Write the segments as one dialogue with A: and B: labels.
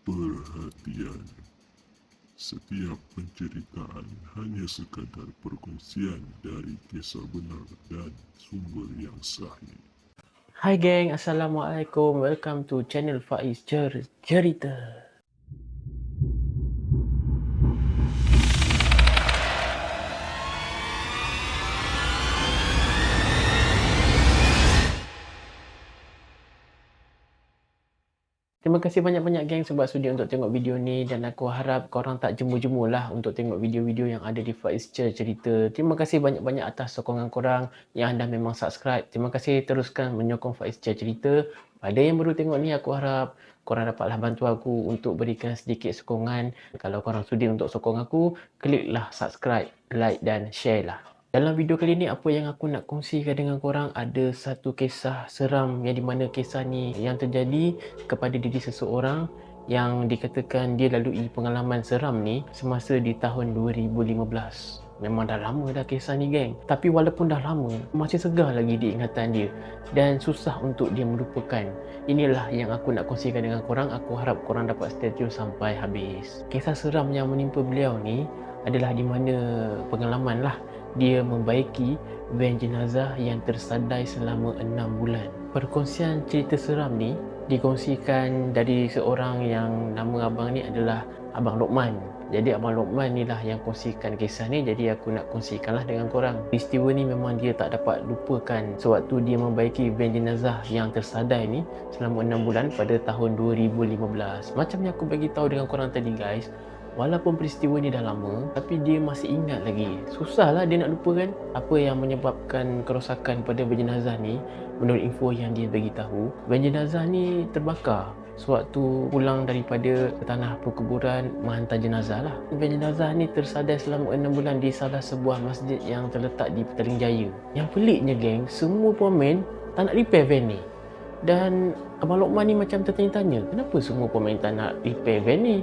A: Perhatian, setiap penceritaan hanya sekadar perkongsian dari kisah benar dan sumber yang sahih.
B: Hai geng, Assalamualaikum. Welcome to channel Faiz Cerita. Terima kasih banyak-banyak geng sebab sudi untuk tengok video ni, dan aku harap korang tak jemu-jemu lah untuk tengok video-video yang ada di Faiz Cerita. Terima kasih banyak-banyak atas sokongan korang yang anda memang subscribe. Terima kasih, teruskan menyokong Faiz Cerita. Pada yang baru tengok ni, aku harap korang dapatlah bantu aku untuk berikan sedikit sokongan. Kalau korang sudi untuk sokong aku, kliklah subscribe, like dan share lah. Dalam video kali ni, apa yang aku nak kongsikan dengan korang, ada satu kisah seram yang di mana kisah ni yang terjadi kepada diri seseorang yang dikatakan dia lalui pengalaman seram ni semasa di tahun 2015. Memang dah lama dah kisah ni geng. Tapi walaupun dah lama, masih segar lagi di ingatan dia dan susah untuk dia melupakan. Inilah yang aku nak kongsikan dengan korang. Aku harap korang dapat stay tune sampai habis. Kisah seram yang menimpa beliau ni adalah di mana pengalaman lah dia membaiki van jenazah yang tersadai selama 6 bulan. Perkongsian cerita seram ni dikongsikan dari seorang yang nama abang ni adalah Abang Lokman. Jadi Abang Lokman ni lah yang kongsikan kisah ni, jadi aku nak kongsikanlah dengan korang. Peristiwa ni memang dia tak dapat lupakan sewaktu dia membaiki van jenazah yang tersadai ni selama 6 bulan pada tahun 2015. Macam yang aku bagi tahu dengan korang tadi guys, walaupun peristiwa ni dah lama, tapi dia masih ingat lagi. Susahlah dia nak lupakan apa yang menyebabkan kerosakan pada van jenazah ni. Menurut info yang dia bagi tahu, van jenazah ni terbakar sewaktu pulang daripada tanah perkuburan menghantar jenazah lah. Van jenazah ni tersadai selama 6 bulan di salah sebuah masjid yang terletak di Petaling Jaya. Yang peliknya geng, semua pemain tak nak repair van ni. Dan Abang Lokman ni macam tertanya-tanya, kenapa semua pemain tak nak repair van ni?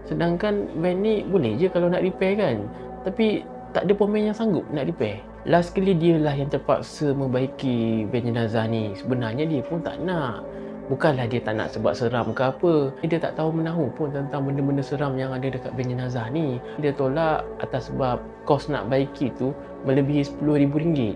B: Sedangkan van ni boleh je kalau nak repair kan. Tapi tak ada pemain yang sanggup nak repair. Last kali dia lah yang terpaksa membaiki van jenazah ni. Sebenarnya dia pun tak nak. Bukanlah dia tak nak sebab seram ke apa. Dia tak tahu menahu pun tentang benda-benda seram yang ada dekat van jenazah ni. Dia tolak atas sebab kos nak baiki tu melebihi RM10,000.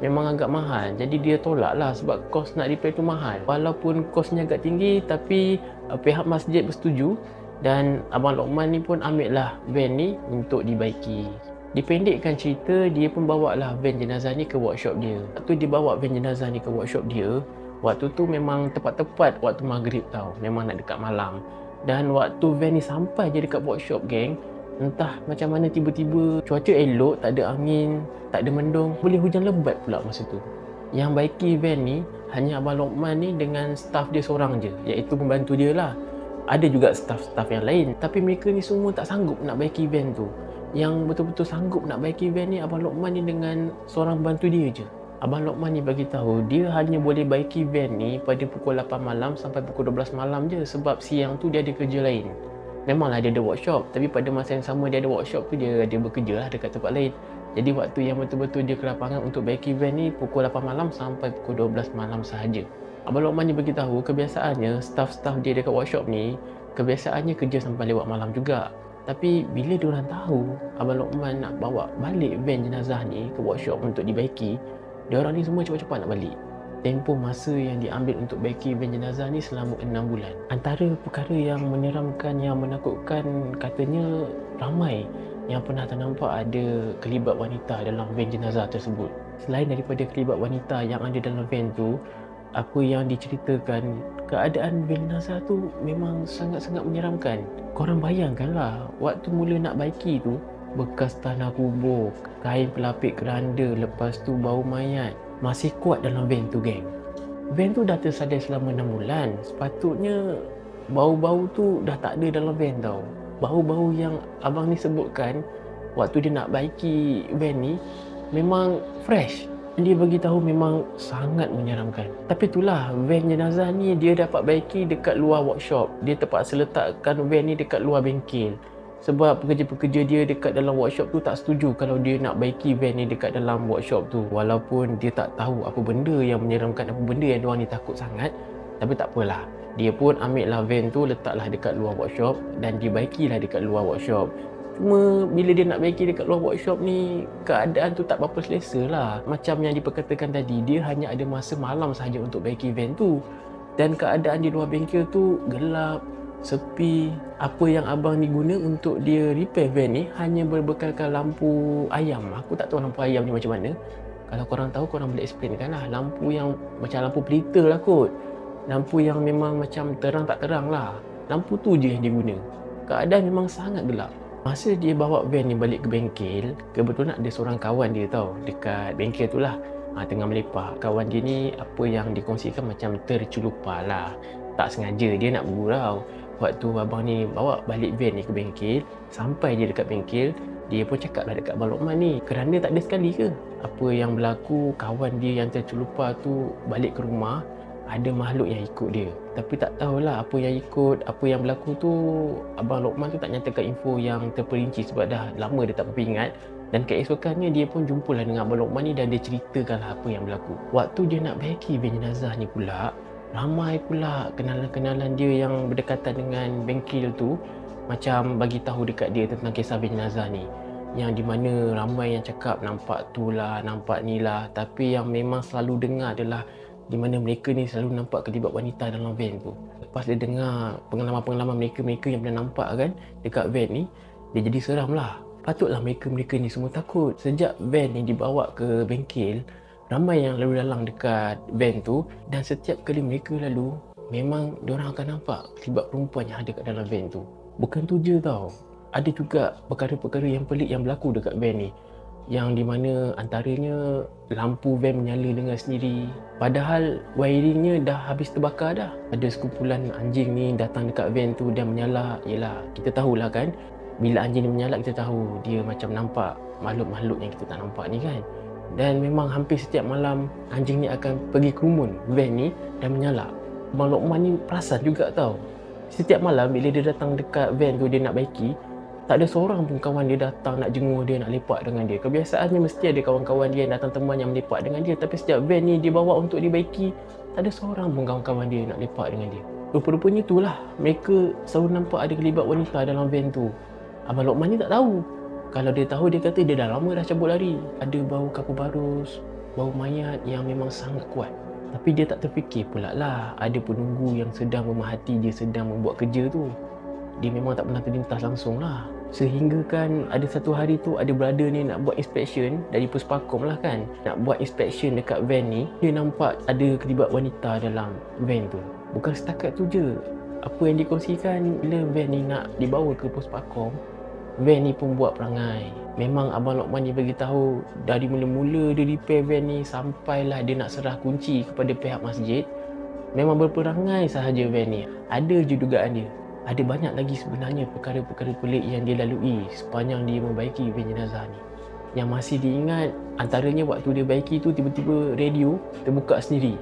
B: Memang agak mahal. Jadi dia tolak lah sebab kos nak repair tu mahal. Walaupun kosnya agak tinggi, tapi pihak masjid bersetuju. Dan Abang Lokman ni pun ambil lah van ni untuk dibaiki. Dipendekkan cerita, dia pun bawa lah van jenazah ni ke workshop dia. Waktu dia bawa van jenazah ni ke workshop dia, waktu tu memang tepat-tepat waktu maghrib tau. Memang nak dekat malam. Dan waktu van ni sampai je dekat workshop geng, entah macam mana tiba-tiba cuaca elok, tak ada angin, tak ada mendung, boleh hujan lebat pula masa tu. Yang baiki van ni hanya Abang Lokman ni dengan staff dia seorang je, iaitu pembantu dia lah. Ada juga staff-staff yang lain, tapi mereka ni semua tak sanggup nak baiki van tu. Yang betul-betul sanggup nak baiki van ni Abang Lokman ni dengan seorang bantu dia je. Abang Lokman ni bagi tahu dia hanya boleh baiki van ni pada pukul 8 malam sampai pukul 12 malam je, sebab siang tu dia ada kerja lain. Memanglah dia ada workshop, tapi pada masa yang sama dia ada workshop tu, dia bekerja lah dekat tempat lain. Jadi waktu yang betul-betul dia ke lapangan untuk baiki van ni pukul 8 malam sampai pukul 12 malam sahaja. Abang Lokman ni beritahu kebiasaannya staff-staff dia dekat workshop ni kebiasaannya kerja sampai lewat malam juga. Tapi bila diorang tahu Abang Lokman nak bawa balik van jenazah ni ke workshop untuk dibaiki, diorang ni semua cepat-cepat nak balik. Tempoh masa yang diambil untuk baiki van jenazah ni selama 6 bulan. Antara perkara yang menyeramkan, yang menakutkan, katanya ramai yang pernah ternampak ada kelibat wanita dalam van jenazah tersebut. Selain daripada kelibat wanita yang ada dalam van tu, apa yang diceritakan, keadaan van jenazah tu memang sangat-sangat menyeramkan. Korang bayangkanlah, waktu mula nak baiki tu, bekas tanah kubur, kain pelapik keranda, lepas tu bau mayat masih kuat dalam van tu geng. Van tu dah tersadai selama 6 bulan. Sepatutnya bau-bau tu dah tak ada dalam van tau. Bau-bau yang abang ni sebutkan waktu dia nak baiki van ni memang fresh. Dia bagi tahu memang sangat menyeramkan. Tapi itulah, van jenazah ni dia dapat baiki dekat luar workshop. Dia terpaksa letakkan van ni dekat luar bengkel. Sebab pekerja-pekerja dia dekat dalam workshop tu tak setuju kalau dia nak baiki van ni dekat dalam workshop tu. Walaupun dia tak tahu apa benda yang menyeramkan, apa benda yang diorang ni takut sangat. Tapi tak apalah, Dia pun ambil lah van tu, letaklah dekat luar workshop dan dibaikilah dekat luar workshop. Cuma bila dia nak baiki dekat luar workshop ni, keadaan tu tak berapa selesa lah. Macam yang diperkatakan tadi, dia hanya ada masa malam sahaja untuk baiki van tu. Dan keadaan di luar bengkel tu gelap, sepi. Apa yang abang ni guna untuk dia repair van ni hanya berbekalkan lampu ayam. Aku tak tahu lampu ayam ni macam mana. Kalau korang tahu, korang boleh explainkan lah. Lampu yang macam lampu pelita lah kot. Lampu yang memang macam terang tak terang lah. Lampu tu je yang dia guna. Keadaan memang sangat gelap. Masa dia bawa van ni balik ke bengkel, kebetulan ada seorang kawan dia tau dekat bengkel tu lah. Tengah melepak. Kawan dia ni apa yang dikongsikan macam tercelupar lah. Tak sengaja dia nak bergurau. Waktu abang ni bawa balik van ni ke bengkel, sampai dia dekat bengkel, dia pun cakap lah dekat Abang Lokman ni, kerana tak ada sekali ke apa yang berlaku, kawan dia yang tercelupar tu balik ke rumah, ada makhluk yang ikut dia. Tapi tak tahulah apa yang ikut, apa yang berlaku tu. Abang Lokman tu tak nyatakan info yang terperinci sebab dah lama dia tak ingat. Dan keesokannya dia pun jumpalah dengan Abang Lokman ni dan dia ceritakanlah apa yang berlaku. Waktu dia nak baiki van jenazah ni pula, ramai pula kenalan-kenalan dia yang berdekatan dengan bengkel tu macam bagi tahu dekat dia tentang kisah van jenazah ni. Yang di mana ramai yang cakap nampak tu lah, nampak ni lah. Tapi yang memang selalu dengar adalah di mana mereka ni selalu nampak kelibat wanita dalam van tu. Lepas dia dengar pengalaman-pengalaman mereka yang pernah nampak kan dekat van ni, dia jadi seram lah. Patutlah mereka ni semua takut. Sejak van ni dibawa ke bengkel, ramai yang lalu lalang dekat van tu, dan setiap kali mereka lalu, memang diorang akan nampak kelibat perempuan yang ada kat dalam van tu. Bukan tu je tau, ada juga perkara-perkara yang pelik yang berlaku dekat van ni, yang di mana antaranya lampu van menyala dengan sendiri, padahal wiringnya dah habis terbakar dah. Ada sekumpulan anjing ni datang dekat van tu dan menyala. Yelah, kita tahulah kan, bila anjing ni menyala kita tahu dia macam nampak makhluk-makhluk yang kita tak nampak ni kan. Dan memang hampir setiap malam anjing ni akan pergi kerumun van ni dan menyala. Abang Lokman ni perasan juga tau, setiap malam bila dia datang dekat van tu dia nak baiki, tak ada seorang pun kawan dia datang nak jenguk dia, nak lepak dengan dia. Kebiasaannya mesti ada kawan-kawan dia yang datang teman yang melepak dengan dia. Tapi setiap van ni dia bawa untuk dibaiki, tak ada seorang pun kawan-kawan dia nak lepak dengan dia. Rupa-rupanya itulah, mereka selalu nampak ada kelibat wanita dalam van tu. Abang Lokman ni tak tahu. Kalau dia tahu, dia kata dia dah lama dah cabut lari. Ada bau kapur barus, bau mayat yang memang sangat kuat. Tapi dia tak terfikir pula lah ada penunggu yang sedang memahati dia sedang membuat kerja tu. Dia memang tak pernah terlintas langsung lah. Sehingga kan ada satu hari tu ada brother ni nak buat inspection dari Puspakom lah kan. Nak buat inspection dekat van ni, dia nampak ada kelibat wanita dalam van tu. Bukan setakat tu je. Apa yang dikongsikan bila van ni nak dibawa ke Puspakom, van ni pun buat perangai. Memang Abang Lokman ni bagi tahu dari mula-mula dia repair van ni sampailah dia nak serah kunci kepada pihak masjid, memang berperangai sahaja van ni. Ada je dugaan dia. Ada banyak lagi sebenarnya perkara-perkara pelik yang dia lalui sepanjang dia membaiki van jenazah ni. Yang masih diingat antaranya waktu dia baiki tu, tiba-tiba radio terbuka sendiri.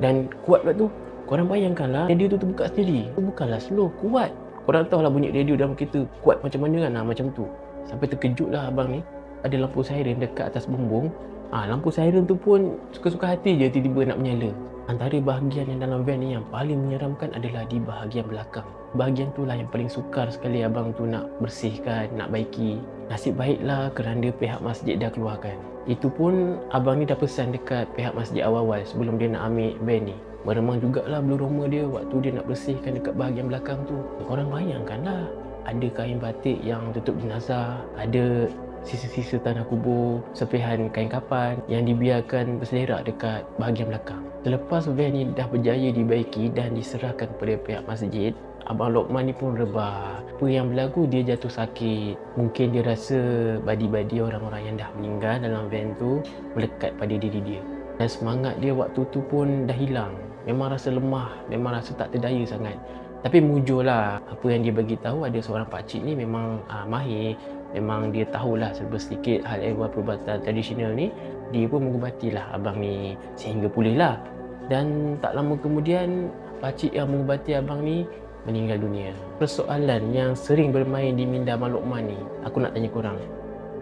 B: Dan kuat pula tu. Korang bayangkanlah, radio tu terbuka sendiri. Itu bukanlah slow, kuat. Korang tahulah bunyi radio dalam kereta kuat macam mana kan, macam tu. Sampai terkejutlah abang ni. Ada lampu siren dekat atas bumbung. Lampu siren tu pun suka-suka hati je tiba-tiba nak menyala. Antara bahagian yang dalam van ni yang paling menyeramkan adalah di bahagian belakang. Bahagian tu lah yang paling sukar sekali abang tu nak bersihkan, nak baiki. Nasib baiklah kerana pihak masjid dah keluarkan. Itu pun abang ni dah pesan dekat pihak masjid awal-awal sebelum dia nak ambil van ni. Meremang jugalah bulu roma dia waktu dia nak bersihkan dekat bahagian belakang tu. Korang bayangkanlah, ada kain batik yang tutup jenazah, ada sisa-sisa tanah kubur, sepihan kain kapan yang dibiarkan berselerak dekat bahagian belakang. Selepas van ni dah berjaya dibaiki dan diserahkan kepada pihak masjid, Abang Lokman ni pun rebah. Apa yang berlaku, dia jatuh sakit. Mungkin dia rasa badi-badi orang-orang yang dah meninggal dalam van tu melekat pada diri dia. Dan semangat dia waktu tu pun dah hilang. Memang rasa lemah, memang rasa tak terdaya sangat. Tapi mujurlah, apa yang dia bagi tahu, ada seorang pakcik ni memang mahir. Memang dia tahulah serba sedikit hal ehwal perubatan tradisional ni. Dia pun mengubatilah abang ni sehingga pulihlah. Dan tak lama kemudian, pakcik yang mengubati abang ni meninggal dunia. Persoalan yang sering bermain di minda Abang Lokman ni, aku nak tanya korang.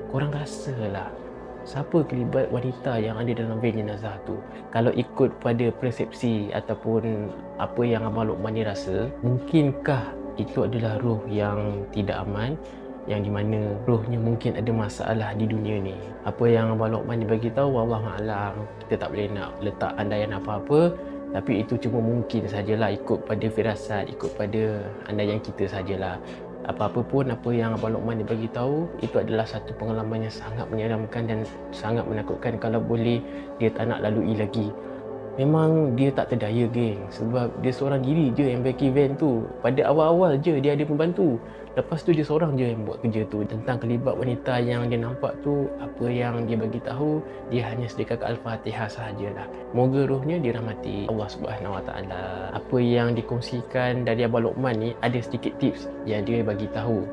B: Korang rasalah siapa kelibat wanita yang ada dalam van jenazah tu. Kalau ikut pada persepsi ataupun apa yang Abang Lokman ni rasa, mungkinkah itu adalah roh yang tidak aman, yang di mana rohnya mungkin ada masalah di dunia ni. Apa yang Abang Lokman ni bagi tahu, wallahualam, kita tak boleh nak letak andaian apa-apa, tapi itu cuma mungkin sajalah ikut pada firasat, ikut pada andaian kita sajalah. Apa-apa pun apa yang Abang Lokman dia bagi tahu, itu adalah satu pengalaman yang sangat menyeramkan dan sangat menakutkan. Kalau boleh dia tak nak lalui lagi. Memang dia tak terdaya, geng, sebab dia seorang diri je yang bagi van tu. Pada awal-awal je dia ada pembantu, lepas tu dia seorang je yang buat kerja tu. Tentang kelibat wanita yang dia nampak tu, apa yang dia bagi tahu, dia hanya sedekah Al-Fatihah sahajalah. Moga rohnya dirahmati Allah Subhanahu Wa Taala. Apa yang dikongsikan dari Abang Lokman ni, ada sedikit tips yang dia bagi tahu.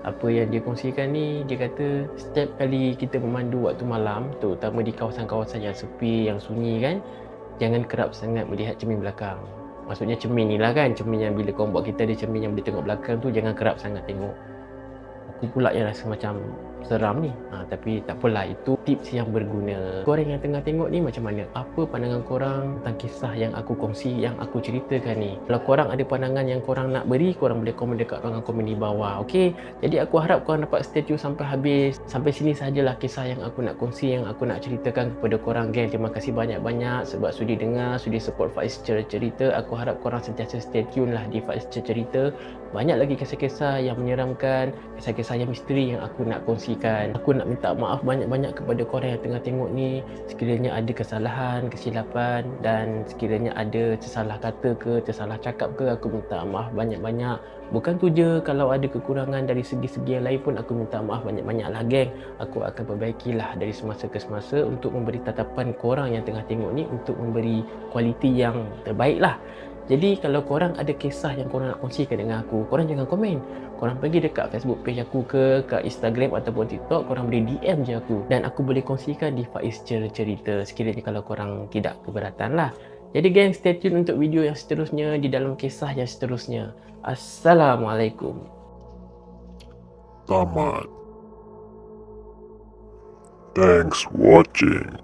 B: Apa yang dia kongsikan ni, dia kata setiap kali kita memandu waktu malam, terutama di kawasan-kawasan yang sepi, yang sunyi kan, jangan kerap sangat melihat cermin belakang. Maksudnya cermin ni lah kan, cermin yang bila korang buat kita ada cermin yang boleh tengok belakang tu, jangan kerap sangat tengok. Aku pula yang rasa macam seram ni. Tapi tak apalah, itu tips yang berguna. Korang yang tengah tengok ni macam mana? Apa pandangan korang tentang kisah yang aku kongsi, yang aku ceritakan ni? Kalau korang ada pandangan yang korang nak beri, korang boleh komen dekat ruangan komen di bawah. Okey, jadi aku harap korang dapat stay tune sampai habis. Sampai sini sajalah kisah yang aku nak kongsi, yang aku nak ceritakan kepada korang, geng. Terima kasih banyak-banyak sebab sudi dengar, sudi support Faiz Cerita. Aku harap korang sentiasa stay tune lah di Faiz Cerita. Banyak lagi kisah-kisah yang menyeramkan, kisah-kisah yang misteri yang aku nak kongsikan. Aku nak minta maaf banyak-banyak kepada korang yang tengah tengok ni. Sekiranya ada kesalahan, kesilapan, dan sekiranya ada tersalah kata ke, tersalah cakap ke, aku minta maaf banyak-banyak. Bukan tu je, kalau ada kekurangan dari segi-segi yang lain pun aku minta maaf banyak-banyak lah, geng. Aku akan perbaikilah dari semasa ke semasa untuk memberi tatapan korang yang tengah tengok ni, untuk memberi kualiti yang terbaik lah. Jadi kalau korang ada kisah yang korang nak kongsikan dengan aku, korang jangan komen. Korang pergi dekat Facebook page aku ke Instagram ataupun TikTok, korang boleh DM je aku, dan aku boleh kongsikan di Faiz Cerita sekiranya kalau korang tidak keberatan lah. Jadi geng, stay tune untuk video yang seterusnya di dalam kisah yang seterusnya. Assalamualaikum.
A: Tamat. Thanks watching.